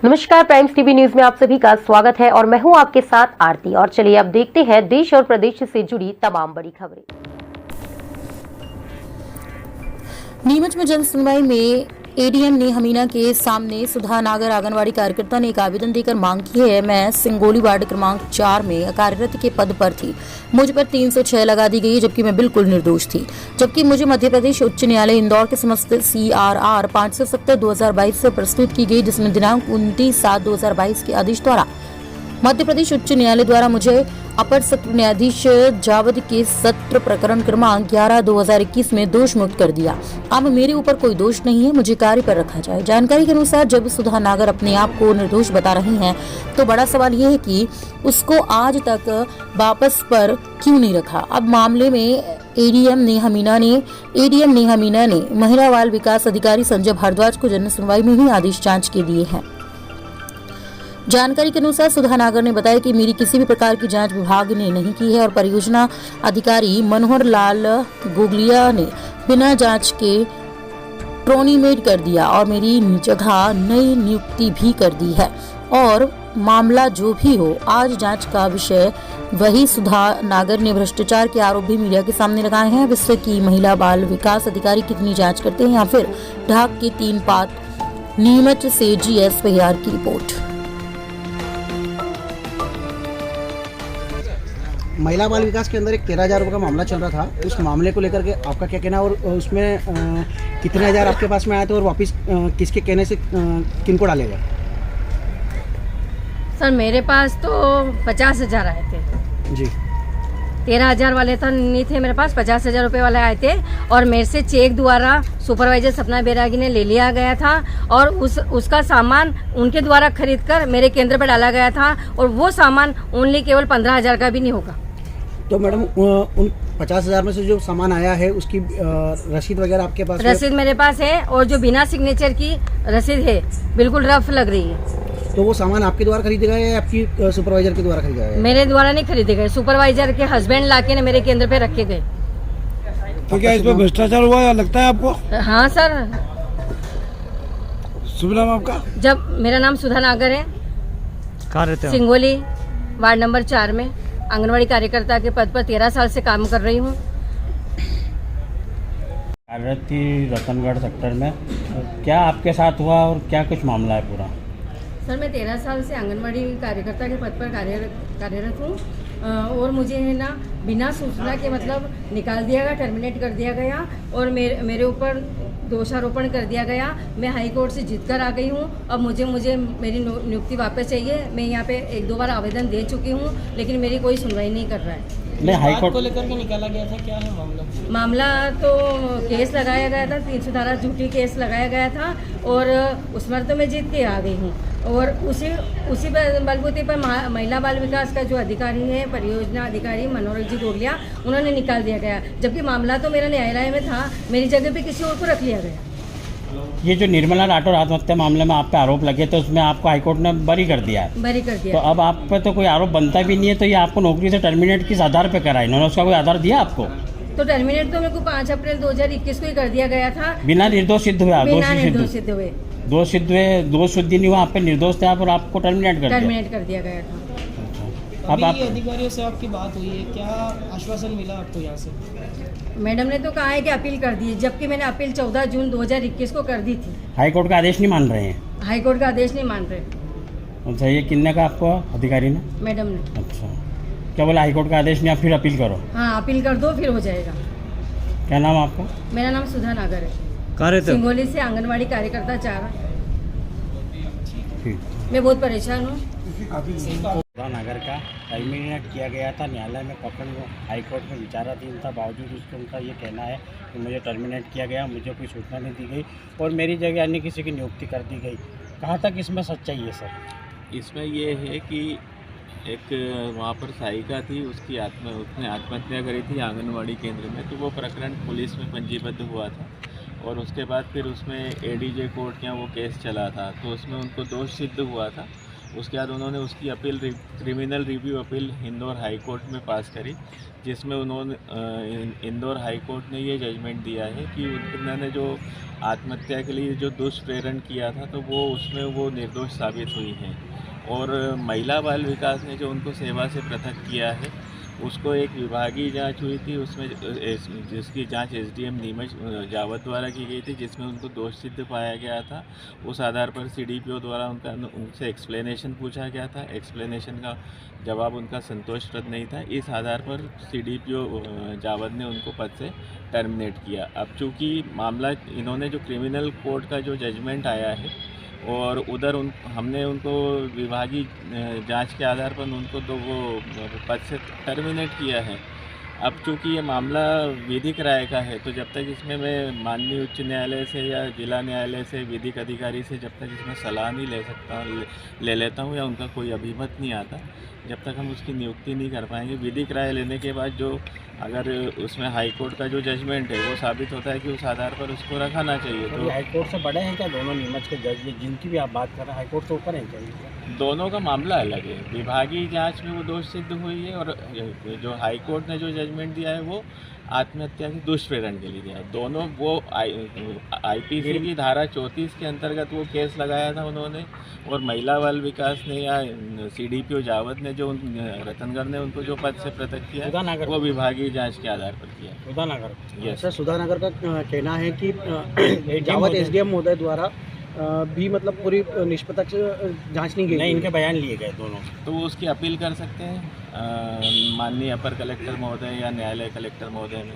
नमस्कार, primes TV news में आप सभी का स्वागत है और मैं हूं आपके साथ आरती। और चलिए अब देखते हैं देश और प्रदेश से जुड़ी तमाम बड़ी खबरें। नीमच में जन सुनवाई में एडीएम ने हमीना के सामने सुधा नागर आंगनवाड़ी कार्यकर्ता ने एक आवेदन देकर मांग की है। मैं सिंगोली वार्ड क्रमांक 4 में कार्यरत के पद पर थी। मुझ पर 306 लगा दी गई जबकि मैं बिल्कुल निर्दोष थी। जबकि मुझे मध्य प्रदेश उच्च न्यायालय इंदौर के समस्त CRR 570/2022 से प्रस्तुत की गई, जिसमें दिनांक 29/7/2022 के आदेश द्वारा मध्य प्रदेश उच्च न्यायालय द्वारा मुझे अपर सत्र न्यायाधीश जावद के सत्र प्रकरण क्रमांक 11/2021 में दोष मुक्त कर दिया। अब मेरे ऊपर कोई दोष नहीं है, मुझे कार्य पर रखा जाए। जानकारी के अनुसार जब सुधा नागर अपने आप को निर्दोष बता रही हैं, तो बड़ा सवाल यह है कि उसको आज तक वापस पर क्यों नहीं रखा। अब मामले में एडीएम ने हमीना ने महिला बाल विकास अधिकारी संजय भारद्वाज को जन सुनवाई में ही आदेश जांच के दिए हैं। जानकारी के अनुसार सुधा नागर ने बताया कि मेरी किसी भी प्रकार की जांच विभाग ने नहीं की है और परियोजना अधिकारी मनोहर लाल गोगलिया ने बिना जांच के ट्रोनीमेट कर दिया और मेरी जगह नई नियुक्ति भी कर दी है। और मामला जो भी हो, आज जांच का विषय वही सुधा नागर ने भ्रष्टाचार के आरोप भी मीडिया के सामने लगाए हैं। जिससे कि महिला बाल विकास अधिकारी कितनी जांच करते हैं या फिर ढाक के 3 पात। नीमच से GS पहियार की रिपोर्ट। महिला बाल विकास के अंदर एक 13,000 रुपये का मामला चल रहा था। उस मामले को लेकर के आपका क्या कहना है और उसमें कितने हज़ार आपके पास में आए थे और वापस किसके कहने से किनको डाले गए? सर मेरे पास तो 50,000 आए थे जी। 13,000 वाले तो नहीं थे मेरे पास, 50,000 रुपये वाले आए थे और मेरे से चेक द्वारा सुपरवाइजर सपना बैरागी ने ले लिया गया था और उसका सामान उनके द्वारा खरीदकर मेरे केंद्र पर डाला गया था और वो सामान ओनली केवल 15,000 का भी नहीं होगा। तो मैडम उन 50,000 में से जो सामान आया है उसकी रसीद वगैरह आपके पास? रसीद मेरे पास है और जो बिना सिग्नेचर की रसीद है, बिल्कुल रफ लग रही है। तो वो सामान आपके द्वारा खरीदे गए या आपकी सुपरवाइजर के द्वारा खरीदा गया? मेरे द्वारा नहीं खरीदे गए, सुपरवाइजर के हस्बैंड लाके ने मेरे केंद्र पे रखे गए। तो क्या इसमें भ्रष्टाचार हुआ या लगता है आपको? हाँ सर। शुभ नाम आपका? जब मेरा नाम सुधा नागर है, कहाँ रहते हैं? सिंगोली वार्ड नंबर 4 में आंगनवाड़ी कार्यकर्ता के पद पर 13 साल से काम कर रही हूँ। कार्यरत थी रतनगढ़ सेक्टर में। क्या आपके साथ हुआ और क्या कुछ मामला है पूरा? सर मैं 13 साल से आंगनवाड़ी कार्यकर्ता के पद पर कार्यरत हूँ और मुझे है ना बिना सूचना के मतलब निकाल दिया गया, टर्मिनेट कर दिया गया और मेरे ऊपर दोषारोपण कर दिया गया। मैं हाई कोर्ट से जीत कर आ गई हूँ। अब मुझे मेरी नियुक्ति वापस चाहिए। मैं यहाँ पे 1-2 बार आवेदन दे चुकी हूँ लेकिन मेरी कोई सुनवाई नहीं कर रहा है। नहीं, हाई कोर्ट को लेकर के निकाला गया था, क्या है मामला तो केस लगाया गया था, 300 धारा झूठी केस लगाया गया था और उसमें तो मैं जीत के आ गई हूँ और उसी बलबूते पर महिला बाल विकास का जो अधिकारी है, परियोजना अधिकारी मनोहर जी गोगलिया, उन्होंने निकाल दिया गया। जबकि मामला तो मेरा न्यायालय में था, मेरी जगह पे किसी और को रख लिया गया। ये जो निर्मला राठौर आत्महत्या मामले में आप पे आरोप लगे तो उसमें आपको हाईकोर्ट ने बरी कर दिया है। बरी कर दिया। तो अब आप पे तो कोई आरोप बनता भी नहीं है, तो ये आपको नौकरी से टर्मिनेट किस आधार पे करा? इन्होंने उसका कोई आधार दिया आपको? तो टर्मिनेट तो मेरे को 5 अप्रैल 2021 को ही कर दिया गया था। बिना निर्दोष सिद्ध हुए? निर्दोष सिद्ध हुए। दोष सिद्ध नहीं हुआ, आप पे निर्दोष थे आप और आपको टर्मिनेट कर दिया गया था। अब आप अधिकारियों से आपकी बात हुई है, क्या आश्वासन मिला आपको यहाँ से? मैडम ने तो कहा है कि अपील कर दी है, जबकि मैंने अपील 14 जून 2021 को कर दी थी। हाई कोर्ट का आदेश नहीं मान रहे हैं? हाई कोर्ट का आदेश नहीं मान रहे। अच्छा, ये किन्ने का आपको अधिकारी ने? मैडम ने। अच्छा, क्या बोला? हाई कोर्ट का आदेश नहीं, आप फिर अपील करो? हाँ, अपील कर दो फिर हो जाएगा। क्या नाम आपका? मेरा नाम सुधा नागर है, कहाँ रहते हैं? सिंगोली से आंगनवाड़ी कार्यकर्ता 4। मैं बहुत परेशान हूँ। सुधा नागर का टर्मिनेट किया गया था, न्यायालय में पकड़ हाईकोर्ट में विचाराधीन था, बावजूद उसके उनका ये कहना है कि मुझे टर्मिनेट किया गया, मुझे कोई सूचना नहीं दी गई और मेरी जगह अन्य किसी की नियुक्ति कर दी गई। कहाँ तक इसमें सच्चाई है सर? इसमें ये है कि एक वहाँ पर सहायिका थी, उसने आत्महत्या करी थी आंगनवाड़ी केंद्र में, तो वो प्रकरण पुलिस में पंजीबद्ध हुआ था और उसके बाद फिर उसमें ADJ कोर्ट के यहाँ वो केस चला था, तो उसमें उनको दोष सिद्ध हुआ था। उसके बाद उन्होंने उसकी appeal criminal review appeal Indore high court में पास करी। जिसमें उन्होंने इंदौर हाई कोर्ट ने ये जजमेंट दिया है कि उन्होंने जो आत्महत्या के लिए जो दुष्प्रेरण किया था तो वो उसमें वो निर्दोष साबित हुई हैं। और महिला बाल विकास ने जो उनको सेवा से पृथक किया है उसको एक विभागीय जांच हुई थी, उसमें जिसकी जांच एसडीएम नीमच जावत द्वारा की गई थी, जिसमें उनको दोष सिद्ध पाया गया था। उस आधार पर सीडीपीओ द्वारा उनसे एक्सप्लेनेशन पूछा गया था। एक्सप्लेनेशन का जवाब उनका संतोषप्रद नहीं था। इस आधार पर सीडीपीओ जावत ने उनको पद से टर्मिनेट किया। अब चूँकि मामला इन्होंने जो क्रिमिनल कोर्ट का जो जजमेंट आया है और उधर हमने उनको विभागीय जांच के आधार पर उनको तो वो पद से टर्मिनेट किया है। अब चूँकि ये मामला विधिक राय का है तो जब तक इसमें मैं माननीय उच्च न्यायालय से या जिला न्यायालय से विधिक अधिकारी से जब तक इसमें सलाह नहीं ले लेता हूँ या उनका कोई अभिमत नहीं आता, जब तक हम उसकी नियुक्ति नहीं कर पाएंगे। विधिक राय लेने के बाद जो अगर उसमें हाई कोर्ट का जो जजमेंट है वो साबित होता है कि उस आधार पर उसको रखाना चाहिए। तो हाई कोर्ट से बड़े हैं क्या दोनों नीमच के जज जिनकी भी आप बात कर रहे हैं, हाई कोर्ट से ऊपर हैं क्या? दोनों का मामला अलग है। विभागीय जांच में वो दोष सिद्ध हुई है और जो हाई कोर्ट ने जो जजमेंट दिया है वो आत्महत्या के दुष्प्रेरण के लिए दिया है। दोनों वो आईपीसी की धारा 34 के अंतर्गत वो केस लगाया था उन्होंने, और महिला बाल विकास ने या सीडीपीओ जावत ने जो रतनगढ़ ने उनको जो पद से पृथक किया वो विभागीय जांच के आधार पर किया। सुधानगर सर, सुधानगर का कहना है कि जावत एसडीएम महोदय द्वारा भी मतलब पूरी निष्पक्ष जांच नहीं की नहीं, इनके बयान लिए गए दोनों। तो वो उसकी अपील कर सकते हैं माननीय अपर कलेक्टर महोदय या न्यायालय कलेक्टर महोदय में।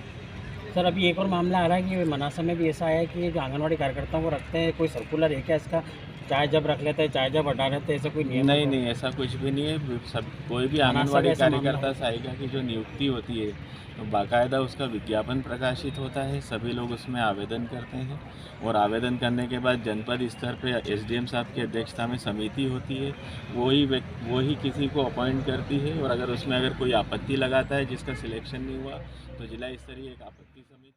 सर, अभी एक और मामला आ रहा है कि मनासा में भी ऐसा है कि जो आंगनवाड़ी कार्यकर्ताओं को रखते हैं, कोई सर्कुलर है क्या इसका? चाहे जब रख लेते हैं चाहे जब हटा लेते हैं, ऐसा कोई नियम? नहीं, ऐसा कुछ भी नहीं है। सब कोई भी आंगनवाड़ी कार्यकर्ता सहायिका की जो नियुक्ति होती है तो बाकायदा उसका विज्ञापन प्रकाशित होता है, सभी लोग उसमें आवेदन करते हैं और आवेदन करने के बाद जनपद स्तर पे एसडीएम साहब की अध्यक्षता में समिति होती है, वही किसी को अपॉइंट करती है और अगर उसमें कोई आपत्ति लगाता है जिसका सिलेक्शन नहीं हुआ तो जिला स्तरीय एक आपत्ति समिति